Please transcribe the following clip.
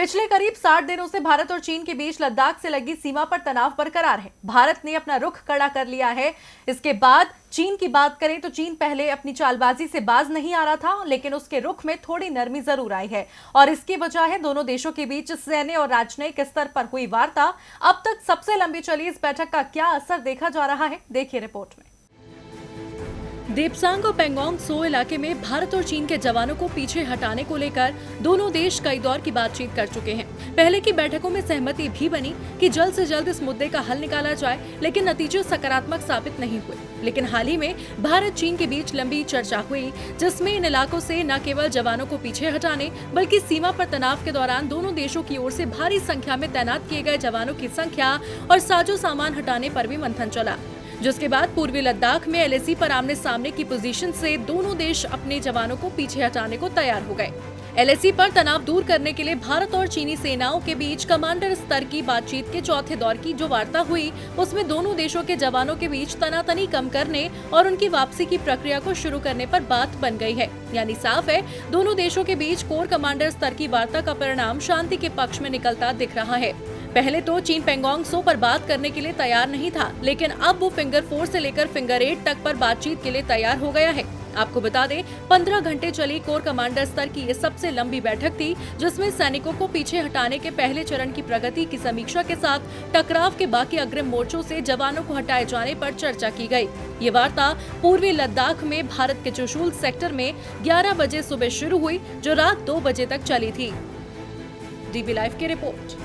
पिछले करीब 60 दिनों से भारत और चीन के बीच लद्दाख से लगी सीमा पर तनाव बरकरार है। भारत ने अपना रुख कड़ा कर लिया है। इसके बाद चीन की बात करें तो चीन पहले अपनी चालबाजी से बाज नहीं आ रहा था, लेकिन उसके रुख में थोड़ी नरमी जरूर आई है और इसकी वजह है दोनों देशों के बीच सैन्य और राजनयिक स्तर पर हुई वार्ता। अब तक सबसे लंबी चली इस बैठक का क्या असर देखा जा रहा है, देखिए रिपोर्ट में। देपसांग और पेंगोंग सो इलाके में भारत और चीन के जवानों को पीछे हटाने को लेकर दोनों देश कई दौर की बातचीत कर चुके हैं। पहले की बैठकों में सहमति भी बनी कि जल्द से जल्द इस मुद्दे का हल निकाला जाए, लेकिन नतीजे सकारात्मक साबित नहीं हुए। लेकिन हाल ही में भारत चीन के बीच लंबी चर्चा हुई, जिसमें इन इलाकों से न केवल जवानों को पीछे हटाने बल्कि सीमा पर तनाव के दौरान दोनों देशों की ओर से भारी संख्या में तैनात किए गए जवानों की संख्या और साजो सामान हटाने पर भी मंथन चला, जिसके बाद पूर्वी लद्दाख में LAC पर आमने सामने की पोजीशन से दोनों देश अपने जवानों को पीछे हटाने को तैयार हो गए। LAC पर तनाव दूर करने के लिए भारत और चीनी सेनाओं के बीच कमांडर स्तर की बातचीत के चौथे दौर की जो वार्ता हुई, उसमें दोनों देशों के जवानों के बीच तनातनी कम करने और उनकी वापसी की प्रक्रिया को शुरू करने पर बात बन गई है। यानी साफ है, दोनों देशों के बीच कोर कमांडर स्तर की वार्ता का परिणाम शांति के पक्ष में निकलता दिख रहा है। पहले तो चीन पेंगोंग सो पर बात करने के लिए तैयार नहीं था, लेकिन अब वो फिंगर 4 से लेकर फिंगर 8 तक पर बातचीत के लिए तैयार हो गया है। आपको बता दें, 15 घंटे चली कोर कमांडर स्तर की ये सबसे लंबी बैठक थी, जिसमें सैनिकों को पीछे हटाने के पहले चरण की प्रगति की समीक्षा के साथ टकराव के बाकी अग्रिम मोर्चों से जवानों को हटाए जाने पर चर्चा की गई। ये वार्ता पूर्वी लद्दाख में भारत के चुशूल सेक्टर में 11 बजे सुबह शुरू हुई, जो रात 2 बजे तक चली थी। DB लाइव की रिपोर्ट।